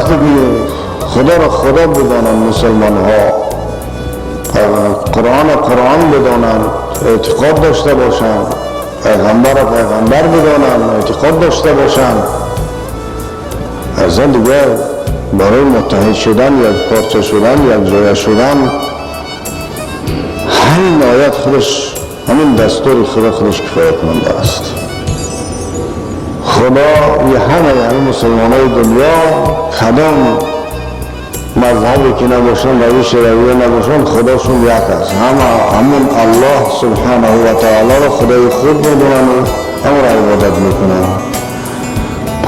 وقتی که خدا را خدا بدانند مسلمان ها، قرآن را قرآن بدانند، اعتقاد داشته باشند، پیغمبر را پیغمبر بدانند، اعتقاد داشته باشند، اصلا دیگه برای متحد شدن، یک پارچه شدن، یک جای شدن، همین آیت خودش، همین دستور خدا خودش کفایت کننده است. خدا یه همه مسلمان های دنیا کدام مذهبی که نباشن، روش رویه نباشن، خداشون یک است. همون الله سبحانه و تعالی را خدای خود میدونن و همون را عبادت میکنن.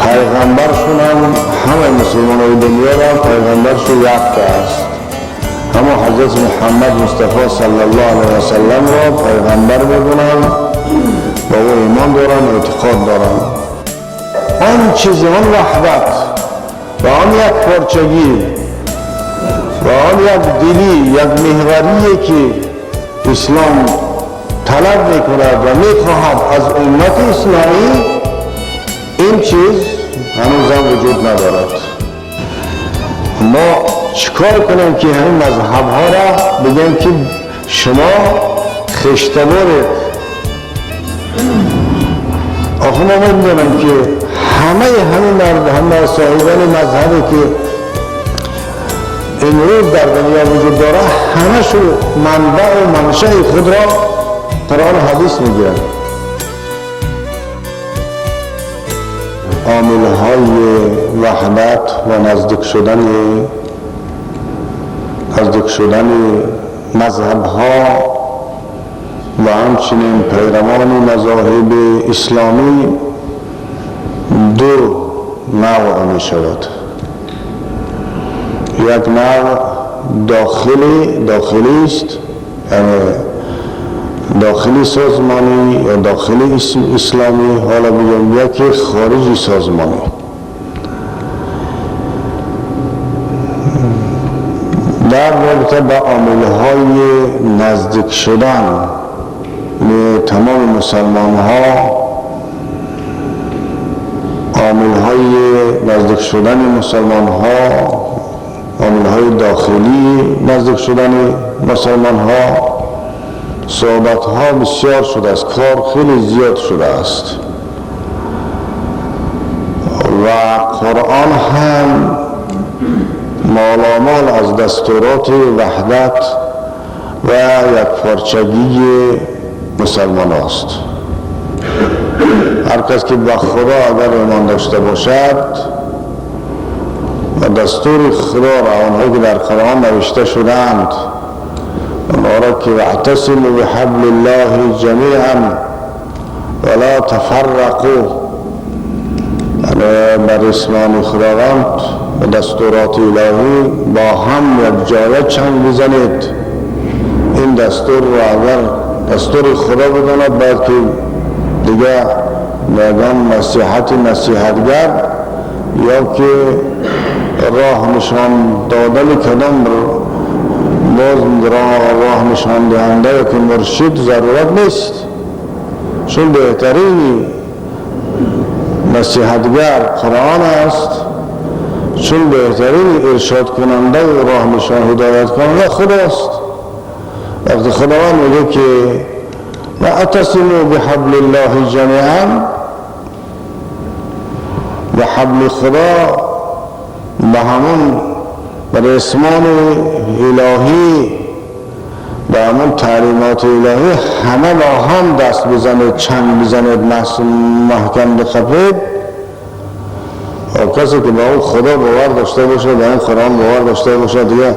پیغمبرشون هم همه مسلمان های دنیا را پیغمبرشون یک است. همه حضرت محمد مصطفی صلی الله علیه و سلم را پیغمبر میدونن، با او ایمان دارن، اعتقاد دارن. آن چیز، آن وحدت و آن یک پارچگی و آن یک دلی، یک محوریه که اسلام طلب میکند و میخواهد از امت اسلامی، این چیز هنوز هم وجود ندارد. ما چیکار کنیم که همین مذهب ها را بگیم که شما خشتبارید؟ آخه ما میدونم که همه صاحبان مذهبی که امروز در دنیا وجود داره، همه شو منبع و منشأ خود را قرآن و حدیث میگیرن. омилҳои ваҳдат ва наздик шудани мазҳабҳо ва ҳамчунин пайравони мазоҳиби исломӣ ду навъ мешавад. як навъ дохилист, яъне داخلی سازمانی یا داخلی اسلامی، حالا بگم یکی خارجی سازمانی. در رابطه با عاملهای نزدیک شدن تمام مسلمان ها، عاملهای نزدیک شدن مسلمان ها، عاملهای داخلی نزدیک شدن مسلمان ها، صحبت ها بسیار شده است، کار خیلی زیاد شده است و قرآن هم مالامال از دستورات وحدت و یک پارچگی مسلمان است. هر کس که به خدا اگر ایمان داشته باشد و دستور خدا را، آنهایی که در قرآن نوشته شدند، آنها که واعتصموا بحبل الله جمیعا ولا تفرقوا، بر اسمان خداوند و دستورات الهی با هم یک جای چنگ بزنید. این دستور را اگر دستور خدا بداند، باید که دیگه میگم نصیحتگر یا که راه نشان دادن کدام باز راه نشان دهنده یا که مرشد ضرورت نیست، چون بهترین نصیحتگر قرآن است، چون بهترین ارشاد کننده و راه نشان هدایت کننده خداست. وقتی خداوند میگه که واعتصموا بحبل الله جمیعا، و حبل خدا به همون بر اسمان الهی، به همون تعلیمات الهی همه با هم دست بزنید، چنگ بزنید، محکم بخفید. و کسی که به اون خدا باور داشته باشه، به این قرآن باور داشته باشه، دیگه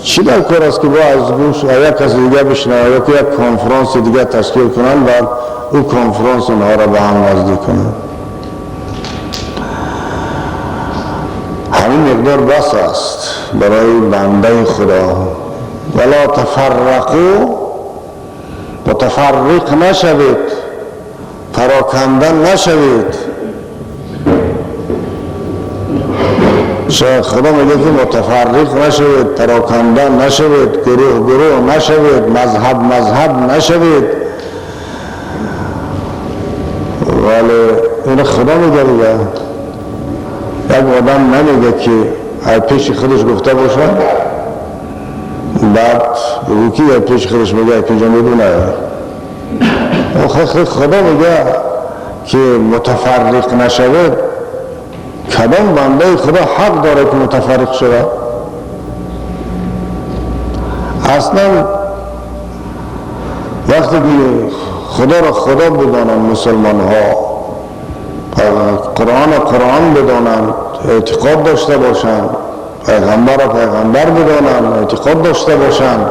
چی در کار است که با از گوش یک کسی دیگه بشنه یا که یک کنفرانس دیگه تشکیل کنن و اون کنفرانس اونها را به هم نزدیک کنن. همین مقدار بس است برای بنده خدا. ولا تفرقوا، متفرق نشوید، پراکنده نشوید. شاید خدا میگه که متفرق نشوید، پراکنده نشوید، گروه نشوید، مذهب نشوید. ولی این خدا میگه دیگه. یک آدم نمیگه که پیش خودش گفته باشه، بعد بگو کی پیش خودش میگه پیجا میدونه. خدا میگه که متفرق نشود. کدام بنده خدا حق داره که متفرق شود؟ اصلا وقتی که خدا را خدا بدانند مسلمان ها، قرآن بدانند، اعتقاد داشته باشند، پیغمبر را پیغمبر بدانند، اعتقاد داشته باشند،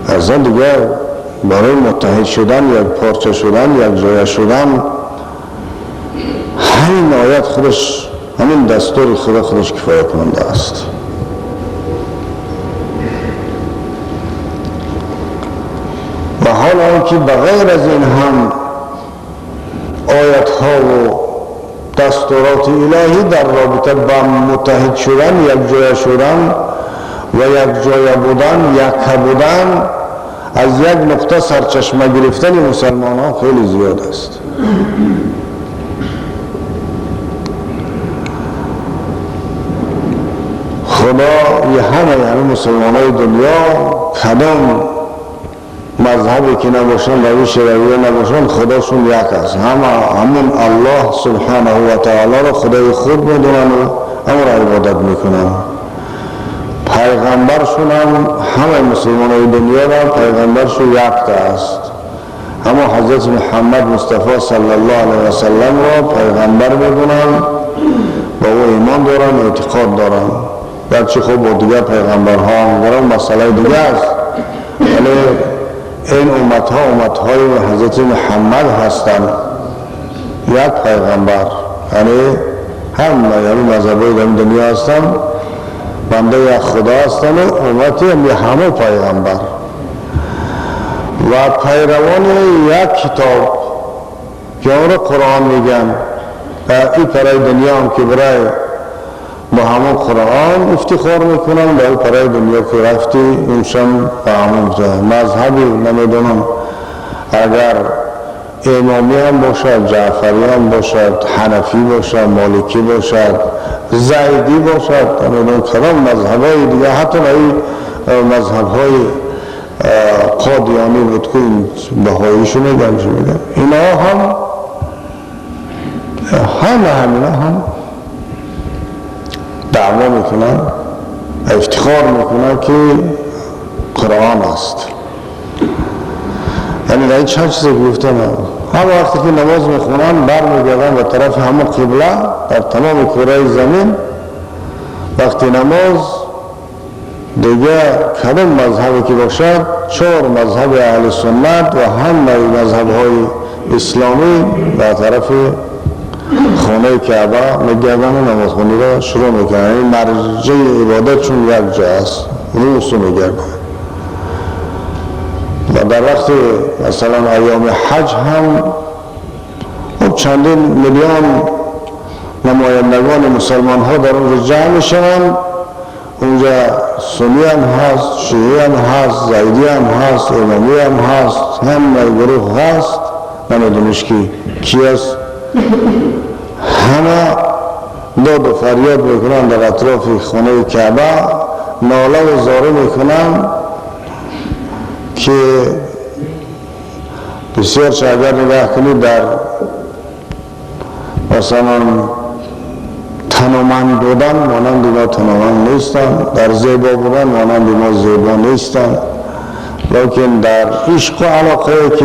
از این دیگر برای متحد شدن، یک پارچه شدن، یک جای شدن، همین آیت خودش، همین دستور خدا خودش کفایت کننده است. و حال آنکه بغیر از این هم آیت ها و دستورات الهی در رابطه با متحد شدن، یک جای شدن و یک جای بودن، یک بودن، از یک نقطه سرچشمه گرفتن مسلمان ها خیلی زیاد است. خدا یه همه مسلمان های دنیا کدام مذهبی که نباشن، روش رویه نباشن، خداشون یک است. همون الله سبحانه و تعالی را خدای خود میدونن و همون را عبادت میکنن. پیغمبرشون هم همه مسلمان های دنیا را پیغمبرشون یک است. اما حضرت محمد مصطفی صلی الله علیه و سلم را پیغمبر میدونن، با او ایمان دارن، اعتقاد دارن. گرچه خب با دیگر پیغمبرها هم دارن، مسئله دیگه است، ولی این امتهای حضرت محمد هستند. یک پیغمبر، یعنی هم مذهبی در دنیا هستند، بنده یک خدا هستند و امتی هم همه پیغمبر و پیروان یک کتاب که آن را قرآن میگن. این برای دنیا هم که برای با همون قرآن افتخار میکنن، با برای دنیا که رفتی انشان با همون مذهبی نمیدونم، اگر امامی هم باشد، جعفری هم باشد، حنفی باشد، مالکی باشد، زیدی باشد، نمیدونم کدام مذهبای دیگه، حتی این مذهبهای قادیانی بود که بهاییشو میگن، اینا هم دعوا میکنن، افتخار میکنن که قرآن است. یعنی در این چند چیزی گفتم، هم وقتی که نماز میخونن برمیگردن به طرف همون قبله در تمام کره زمین. وقتی نماز دیگه کدام مذهبی که باشد، 4 مذهب اهل سنت و همه مذهب‌های اسلامی در طرف خانه کعبه میگردن و نماز خونی را شروع میکنن. این مرجع عبادت چون یک جا است، روسو میگردن. و در وقت مثلا ایام حج هم چندین میلیون نمایندگان مسلمان ها در اونجا جمع میشن. اونجا سنی هم هست، شیعی هم هست، زیدی هم هست، امامی هم هست، همه گروه هست، نمیدونش کی است. همه داد و فریاد میکنن در اطراف خانه کعبه، ناله و زاری میکنن که بسیار چه اگر نگاه کنید در مثلا تنومند بودن مانند اینا تنومند نیستن، در زیبا بودن مانند اینا زیبا نیستن، لیکن در عشق و علاقه که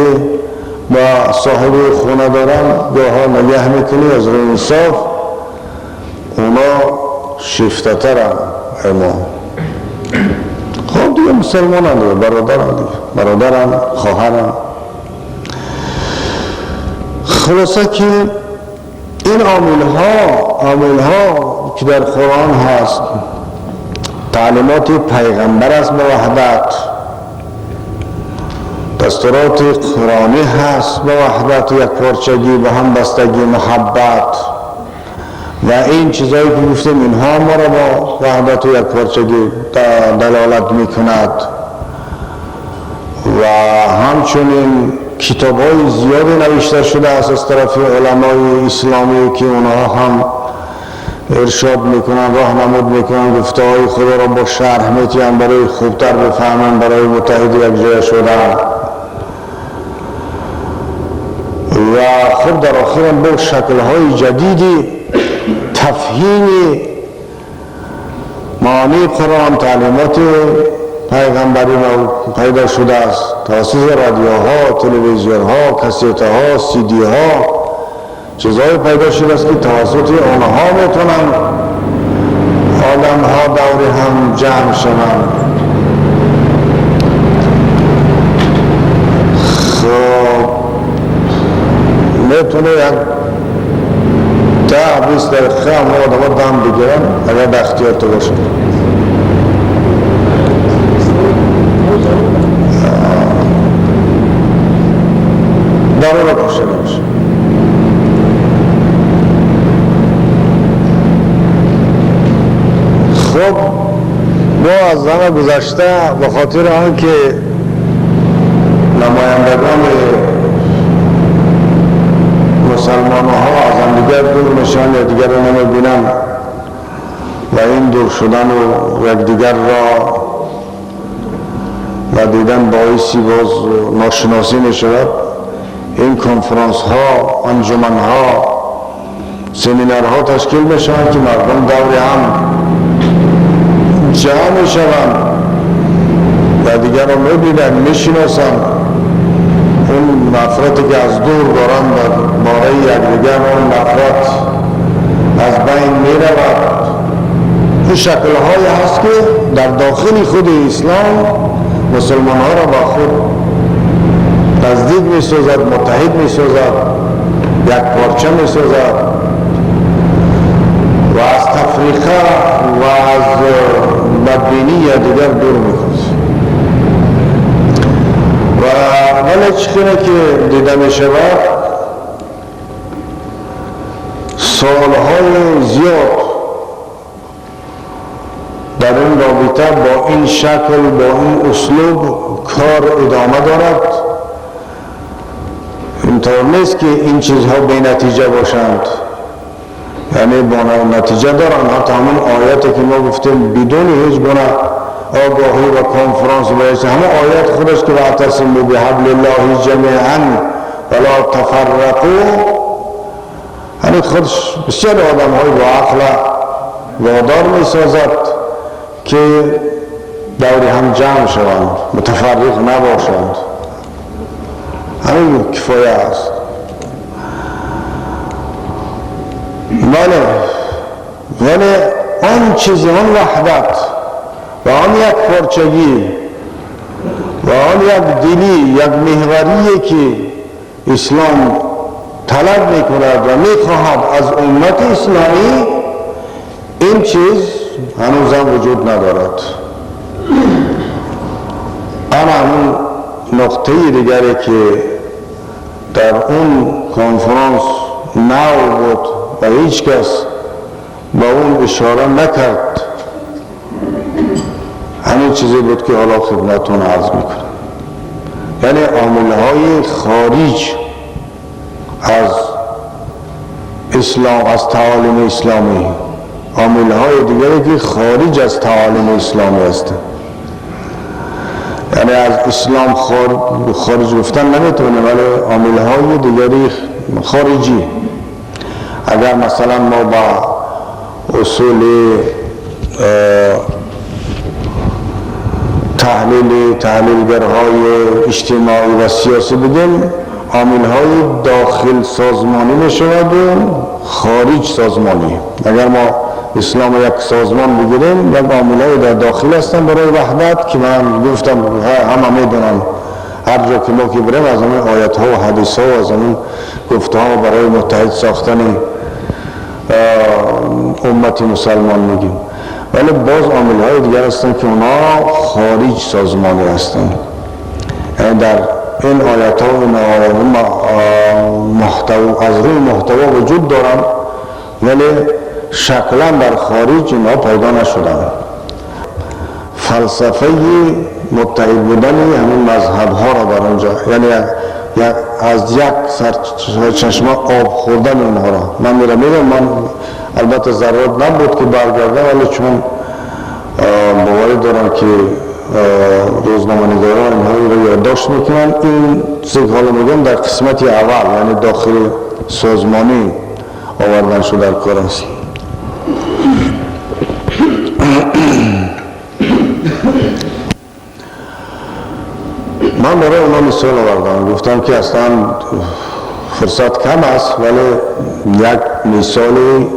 با صاحب خونه دارن گاها نگه میکنی از روی انصاف، اونا شیفته ترن. اما خب دیگه مسلمان هم دیگه، برادرن، خواهرن. خلاصه که این عاملها که در قرآن هست، تعلیمات پیغمبر است به وحدت، دستورات قرآنی هست به وحدت و یک پارچگی، به هم بستگی، محبت و این چیزایی که گفتیم، اینها ما را با وحدت و یک پارچگی دلالت میکند. و همچنین کتاب‌های زیادی نوشته شده است از طرف علمای اسلامی که اونها هم ارشاد میکنن، راهنمود میکنن، گفته های خدا را با شرح میتونن برای خوبتر بفهمن، برای متحد یک جای شدن. و خب در آخر با شکل‌های جدیدی تفهیم معانی قرآن، تعلیمات پیغمبری پیدا شده است. توسط رادیوها، تلویزیون‌ها، کاسیت‌ها، سیدی‌ها چیزهای پیدا شده است که توسط آنها میتونن آدم‌ها دور هم جمع شوند. خب میتونه یک 10-20 دقیقه هم آدم‌ها دم بگیرن اگر در اختیار تو باشه. ضرورت باشه باشه. خب ما از زمان گذشته به خاطر آنکه نمایندگان مسلمان ها از هم دیگر دور میشن یا دیگر رو نمیبینن و این دور شدن و یکدیگر را و دیدن باعثی باز ناشناسی میشود، این کنفرانس ها، انجمن ها، سمینار ها تشکیل میشن که مردم دور هم جمع میشوند و دیگر را میبینن، میشناسن. اون نفرتی که از دور دارن در باره یکدیگر اون نفرت از بین میرود. این شکل‌هایی هست که در داخل خود اسلام مسلمان ها را با خود نزدیک می‌سازد، متحد می‌سازد، یک پارچه می‌سازد و از تفریقه و از بدبینی یا دیگر دور می‌کند. و ولی چیزی که دیده می‌شود سالهای زیاد در این رابطه با این شکل، با این اسلوب کار ادامه دارد. اینطور نیست که این چیزها بی نتیجه باشند، یعنی با نتیجه دارند. حتی همون آیاتی که ما گفتیم بدون هیچ گونه آگاهی و کنفرانس باید، همون آیات خودش که واعتصموا بحبل الله جمیعا ولا تفرقوا، یعنی خودش بسیار آدم‌های با عقل وادار می‌سازد که دور هم جمع شوند، متفرق نباشند. همین کفایه است. ولی آن چیزی، آن وحدت و آن یک پارچگی و آن یک دلی، یک محوریه که اسلام طلب میکند و میخواهد از امت اسلامی، این چیز هنوز هم وجود ندارد. اما همون نقطه دیگری که در اون کنفرانس نو بود و هیچ کس با اون اشاره نکرد، همین چیزی بود که حالا خدمتون عرض میکنم. یعنی عاملهای خارج از اسلام، از تعالیم اسلامی، عاملهای دیگری که خارج از تعالیم اسلامی هستند. یعنی از اسلام خارج گفتن نمیتونه، ولی عاملهای دیگری خارجی. اگر مثلا ما با اصول تحلیلگرهای اجتماعی و سیاسی بگیم، عاملهای داخل سازمانی میشود و خارج سازمانی. اگر ما اسلام یک سازمان بگیریم، یک عاملهای در داخل هستن برای وحدت که من گفتم همه میدونن، هر جا که ما که بریم از همین آیت ها و حدیث ها و از همین گفته ها برای متحد ساختن امت مسلمان میگیم. ولی باز عاملهای دیگر هستن که اونا خارج سازمانی هستن. یعنی در این آیت ها و از روی محتوا وجود دارن، ولی شکلا در خارج اینا پیدا نشدن. فلسفه متحد بودن همین مذهب ها را در اونجا، یعنی از یک سرچشمه آب خوردن اونها را. من میرم من البته ضرورت نبود که برگردم، ولی چون باوری دارم که روزنامه‌نگاران اینها را یادداشت میکنن، این چیزی حالا میگم در قسمت اول، یعنی داخل سازمانی آوردن شده در کار است. من برای اونا مثال آوردم، گفتم که اصلا فرصت کم است، ولی یک مثالی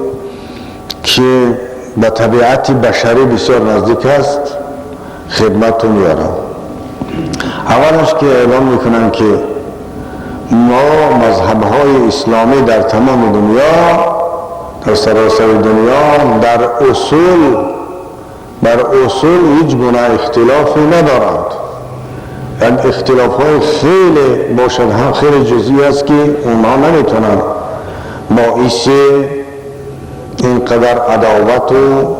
که به طبیعت بشری بسیار نزدیک است خدمتتون میارم. اولش که اعلام میکنم که ما مذهب‌های اسلامی در تمام دنیا، در سراسر دنیا بر اصول هیچ گونه اختلافی ندارند. یک اختلاف‌های خیلی باشد، هم خیلی جزئی است که اونها نمیتونن باعث اینقدر عداوت و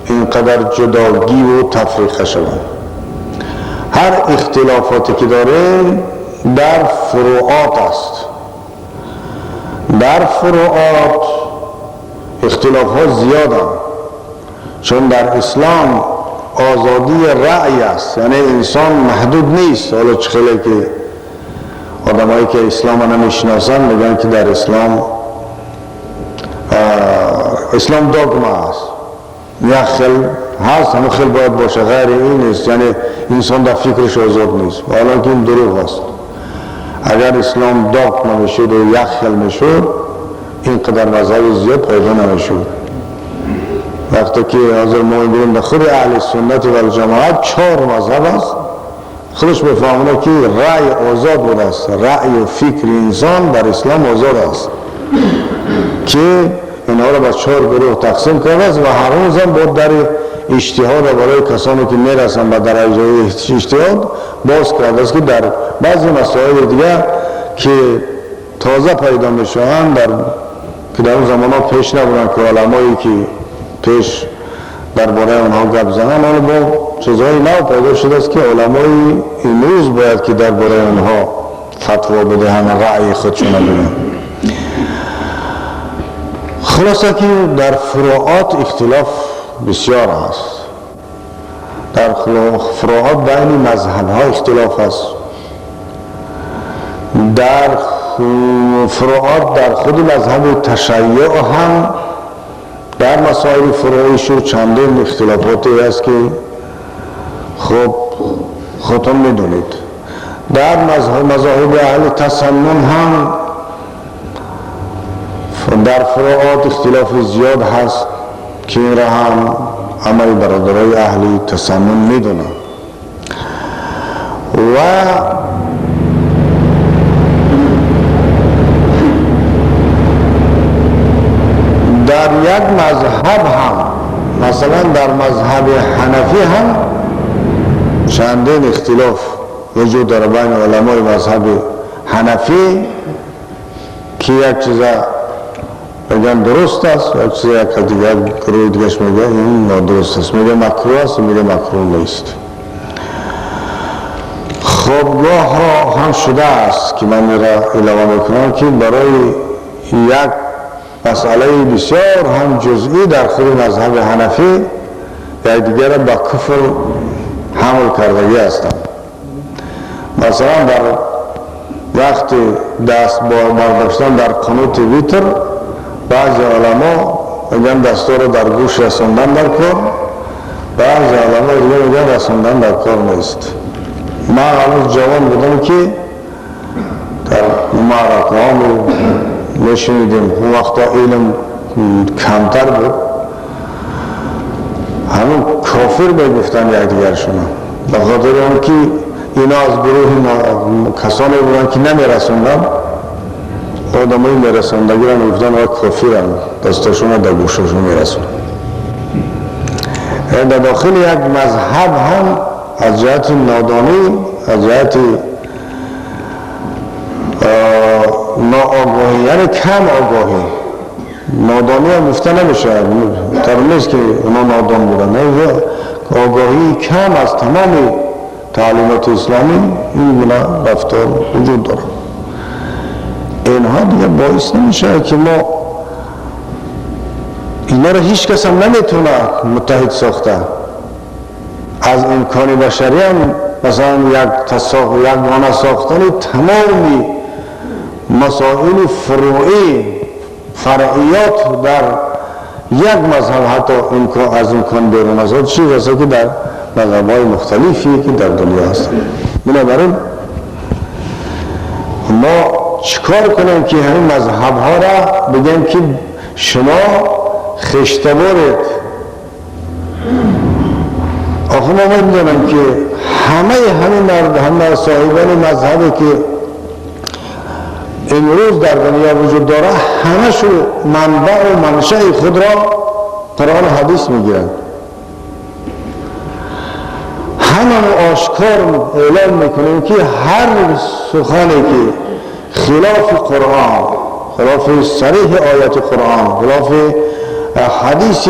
اینقدر جداگی و تفریقه شوند. هر اختلافاتی که داریم در فروعات است. در فروعات اختلاف ها زیادن، چون در اسلام آزادی رأی است، یعنی انسان محدود نیست. حالا چه خیلی که آدمایی که اسلام نمیشناسن میگن که در اسلام دogma است، یک خیل هست، همه خیل باید باشه، غیر این نیست، یعنی انسان در فکرش آزاد نیست. حالا که این دروغ است. اگر اسلام dogma میشد و یک خیل میشد، اینقدر مذهب زیاد پیدا نمیشد. وقتی که حاضر ما میبینیم در خود اهل سنت و الجماعت 4 مذهب است، خودش بفهمونه که رأی آزاد بوده است. رأی و فکر انسان در اسلام آزاد است که اینها را به 4 گروه تقسیم کرده است و هر روز هم باید در اجتهاد برای کسانی که میرسن به درجه اجتهاد باز کرده است که در بعضی مسائل دیگه که تازه پیدا میشوند، که در اون زمان ها پیش نبودن که علمایی که پیش درباره اونها گپ زنن، حالا با چیزهای نو پیدا شده است که علمای امروز باید که درباره اونها فتوا بدهند، رأی خودشون بدهند. خلاصه که در فروعات اختلاف بسیار است. در فروعات بین مذهب‌ها اختلاف است. در فروعات در خود مذهب تشیع هم در مسائل فروعیش و چندین اختلافاتی است که خب خودتون میدونید. در مذاهب اهل تسنن هم در فروعات اختلاف زیاد هست که این را هم همه برادرای اهل تسنن میدونن. و در یک مذهب هم، مثلا در مذهب حنفی هم چندین اختلاف وجود داره بین علمای مذهب حنفی که یک چیز بگن درست است، یک چیز یک دیگر گروه دیگرش میگه این نادرست است، میگه مکروه است، میگه مکروه نیست. خب گاه ها هم شده است که من را علاوه میکنم که برای یک مسئله بسیار هم جزئی در خود مذهب حنفی یا دیگر با کفر حمل کردگی هستند. مثلا در وقت دست برداشتن در قنوت ویتر بعضی علما میگن دستا رو در گوش رسوندن در کار، بعضی علما دیگه میگن رسوندن در کار نیست. من هنوز جوان بودم که در معرکه ها میشنیدیم، اون وقتا علم کمتر بود، همون کافر بگفتن یک دیگرشون، به خاطر اون که اینا از گروه کسانی بودن که نمیرسوندن، آدمایی میرسوندگی را میگفتن و کافرن، دستاشون در گوششون میرسوندن. در داخل یک مذهب هم از جهت نادانی، از جهت ناآگاهی، یعنی کم آگاهی، نادانی هم گفته نمیشه، طور نیست که اونا نادان بودن، آگاهی کم از تمام تعلیمات اسلامی این گونه رفتار وجود داره. اینها دیگه باعث نمیشه که ما اینا رو هیچ کس هم نمیتونه متحد ساخته. از امکان بشری هم مثلا یک گانه ساختن تمامی مسائل فروعی فرعیات در یک مذهب حتی از امکان بیرون از آن چیز است که در مذهب‌های مختلفی که در دنیا هستند. بنابراین ما چیکار کنیم که همین مذهب‌ها را بگیم که شما خشتبارید؟ آخه ما می‌دونیم که همه صاحبان مذهبی که امروز در دنیا وجود داره همشو منبع و منشأ خود را قرآن و حدیث میگیرند. همه آشکار اعلام میکنیم که هر سخنی که خلاف قرآن، خلاف صریح آیات قرآن، خلاف حدیث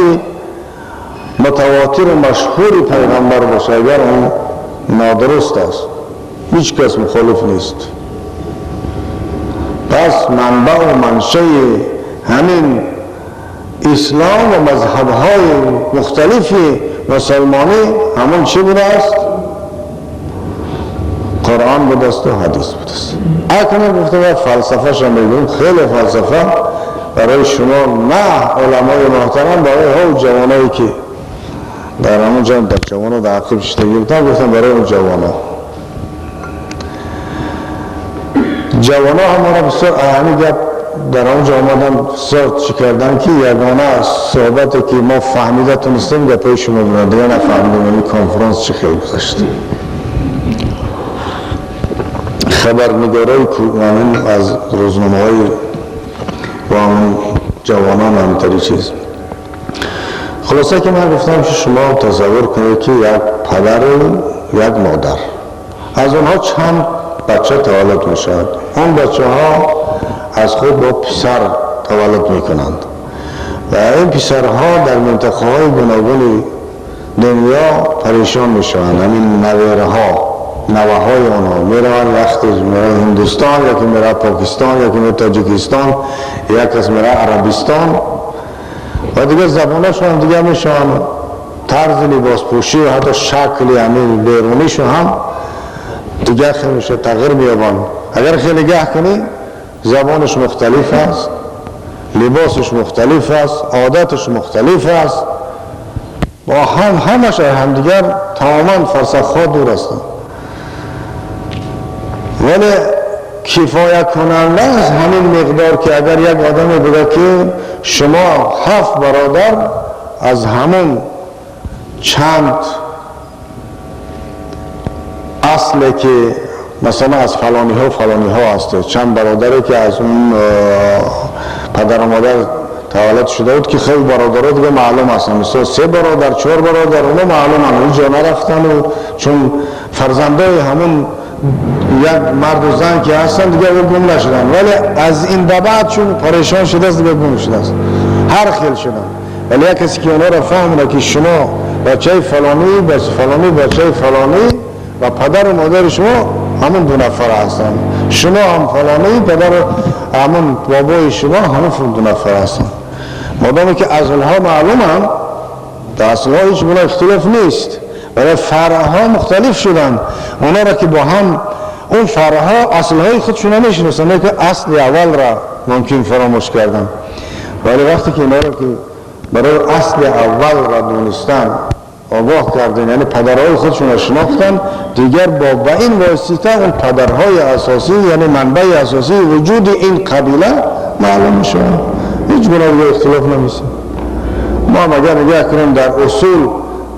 متواتر و مشهور پیغمبر باشه اگر اون نادرست است، هیچ کس مخالف نیست. پس منبع و منشأ همین اسلام و مذهب‌های مختلف مسلمانی همون چی بوده است؟ قرآن بوده است و حدیث بوده است. اکنون گفته باید فلسفه شما میگویم خیلی فلسفه برای شما نه علمای محترم، برای ها و جوانایی که در همون جمع در جوان و در عقیب شده گفتن برای اون جوان ها همارا بسیار اهمی گفت در آنجا آمدن بسیار چی کردن که یگانه صحبتی که ما فهمیده تونستیم گفت شما بودن دیگه نفهمیدیم این کنفرانس چی خیلی گذاشت. خبرنگارای از روزنامه های و همون جوانان همینطوری چیز. خلاصه که من گفتم که شما تصور کنید که یک پدر و یک مادر، از اونها چند بچه تولد می شود. اون بچه ها از خود با پسر تولد می کنند و این پسرها در منطقه های گوناگون دنیا پریشان می شوند. همین نوه های آنها می روند، وقتی می روند هندوستان، یکی می روند پاکستان، یکی می روند تاجیکستان، یک از می روند عربستان و دیگه زبانشون هم دیگه می شوند، طرز لباس پوشی و حتی شکل همین بیرونیشون هم دیگه خیلی تغییر میابند. اگر خیلی نگاه کنی زبانش مختلف است، لباسش مختلف است، عادتش مختلف است و همش هم دیگر تماما فرسخ‌ها دور هستند. ولی کفایت کننده از همین مقدار که اگر یک آدمی بگه که شما 7 برادر از همون چند اصله که مثلا از فلانی ها هسته، چند برادره که از اون پدر و مادر تولد شده بود که خیلی برادرها دیگه معلوم هستن، مثلا 3 برادر 4 برادر اونا معلوم هم اینجا نرفتن و چون فرزندای همون یک مرد و زن که هستن دیگه گم نشدن، ولی از این بعد چون پریشان شده است دیگه گم شده است، هر خیل شدن. ولی یک کسی که اونا را فهمیده که شما بچه فلانی بچه فلانی و پدر و مادر شما همون 2 نفر هستن، شما هم فلانی، پدر همون بابای شما همون 2 نفر هستن. مادامی که اصلها معلوم هم در اصلها هیچ گونه اختلاف نیست ولی فرعها مختلف شدن. اونا را که با هم اون فرعها اصلهای خودشون نمیشناسن که اصل اول را ممکن فراموش کردن، ولی وقتی که اینا را که برای اصل اول را دونستن آگاه کردن، یعنی پدرهای خودشون را شناختن، دیگر با این واسطه اون پدرهای اساسی یعنی منبع اساسی وجود این قبیله معلوم میشه، هیچ گونه اختلاف نمیشه. ما اگر نگاه کنیم در اصول،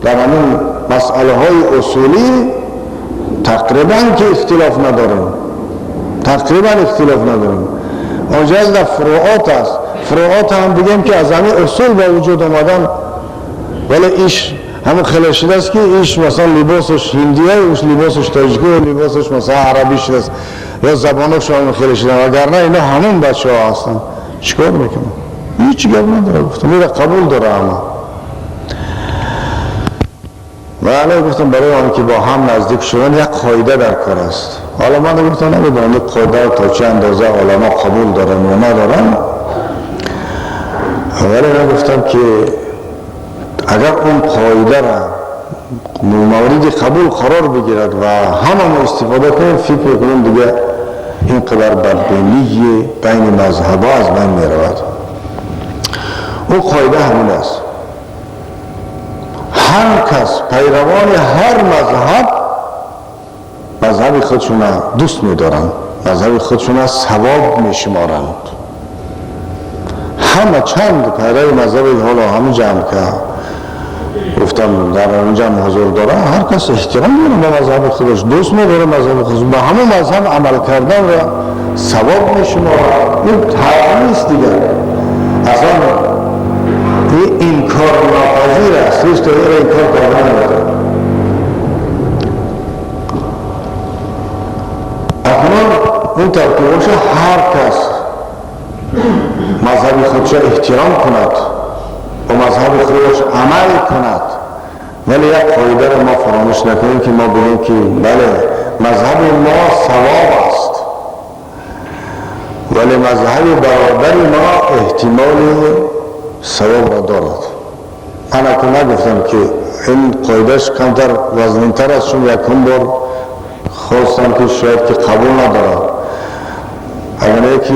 در همون مسئله های اصولی تقریبا که اختلاف نداریم، اونجا از در فروعات است. فروعات هم بگیم که از همین اصول با وجود آمدن، ولی ایش همون خیلی شده است که ایش مثلا لباسش هندیه، ایش لباسش تاجیکه، لباسش مثلا عربی شده است یا زبانش هم خیلی شده، وگرنه اینا همون بچه ها هستن. چیکار میکنم؟ هیچ گپ نداره، گفتم میره قبول داره اما ولی گفتم برای آن که با هم نزدیک شدن یک قاعده در کار است. حالا من گفتم نمیدونم این قاعده تا چه اندازه علما قبول دارن و ندارن، ولی من گفتم که اگر اون قاعده را مورد قبول قرار بگیرد و همه ما استفاده کنیم، فکر کنیم دیگه اینقدر بدبینی بین مذهب ها از بین می رود. اون قاعده همین است، هر کس پیروان هر مذهب خودشون دوست می دارند، مذهب خودشون ثواب می شمارند. همه چند پیرو مذهب حالا همه جمع که گفتم در اونجا حضور داره، هر کس احترام داره به مذهب خودش، دوست نداره مذهب خودش، به همه مذهب عمل کردن و ثواب میشماره. این تعلیم است دیگه، اصلا این انکار ناپذیر است، هیچ طور انکار کردن نداره. اکنون این ترکیب باشه هر کس مذهب خودش احترام کند و مذهب خودش عمل کند، ولی یک قاعده را ما فراموش نکنیم که ما بگیم که بله مذهب ما ثواب است، ولی مذهب برادر ما احتمال ثواب را دارد. من اکنون نگفتم که این قاعدهش کمتر وزنینتر است، چون یکم بار خواستم که شاید که قبول ندارد. اگر که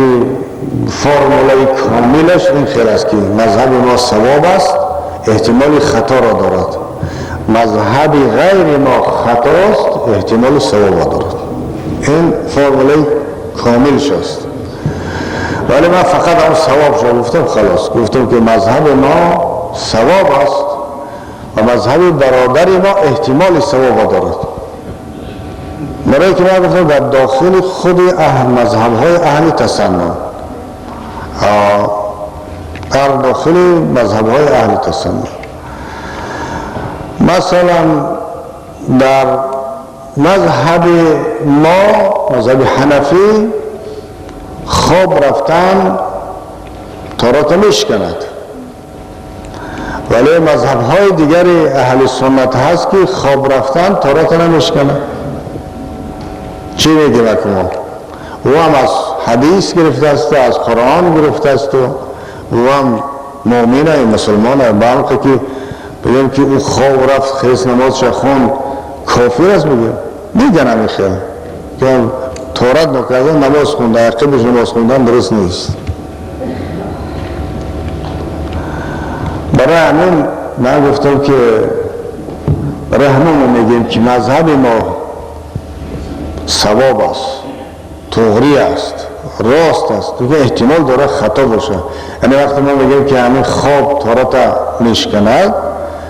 فرمولای کاملش این خیلی است که مذهب ما ثواب است، احتمال خطا را دارد. مذهب غیر ما خطا است، احتمال ثواب را دارد. این فرمولای کاملش است. ولی من فقط هم ثواب شد گفتم، خلاص گفتم که مذهب ما ثواب است و مذهب برادر ما احتمال ثواب را دارد. برای که من گفتم در داخل خود مذهب های اهل تسنن، در داخل مذهب های اهل تسنن، مثلا در مذهب ما، مذهب حنفی، خواب رفتن تارات میشکند، ولی مذهب های دیگر اهل سنت هست که خواب رفتن تارات نمیشکند. چی میگیم اکنون؟ او هم از حدیث گرفته است، از قرآن گرفته است و او هم مؤمنه مسلمانه. بلکه که بگیم که او خواب رفت خیس نماز خون کافر است، میگن همین خیلی که تارات نکردن نماز خوندن، عقبش نماز خوندن درست نیست. برای همین من گفتم که برای همین میگیم که مذهب ما ثواب است، طغری است، راست است، دیگه احتمال داره خطا باشه. یعنی وقتی ما میگیم که همین خواب تارات میشکند،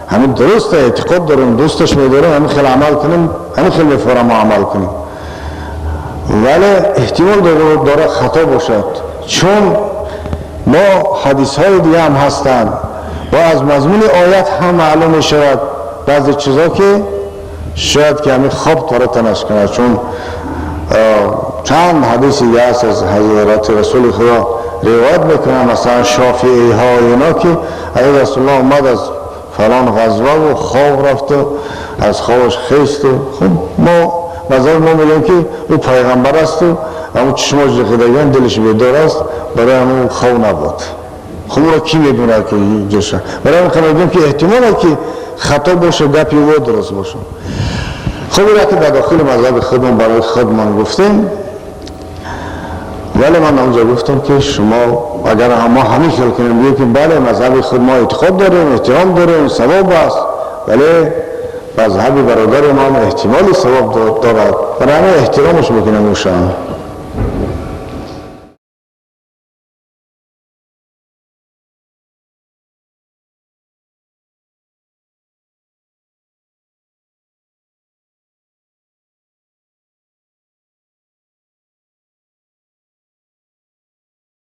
همین درسته، اعتقاد داریم، دوستش میداریم، همین خیلی عمل کنیم، همین خیلی میفورم عمل کنیم، ولی احتمال داره خطا باشد، چون ما حدیث های دیگه هم هستند و از مضمون آیت هم معلوم میشود بعضی چیزا که شاید که همین خواب تارات نشکند. چون چند حدیث دیگه هست از حضرت رسول خدا روایت میکنن، مثلا شافعی ها اینا که اگه رسول الله اومد از فلان غزوه و خواب رفت و از خوابش خیست و خب ما مذهب ما میگیم که او پیغمبر است و همون چشماش ریختگان دلش بیدار است، برای همون خواب نبود. خب او را کی میدونه که جشه؟ برای همون که میگیم که احتماله که خطا باشه، گپی و درست باشه. خب این را که در داخل مذهب خودمون برای خودمان گفتیم، ولی من اونجا گفتم که شما اگر ما همین خیال کنیم بگیم که بله مذهب خود ما اعتقاد داریم، احترام داریم، ثواب است، ولی مذهب برادر ما احتمال ثواب دارد، برای همه احترامش میکنیم اوشان.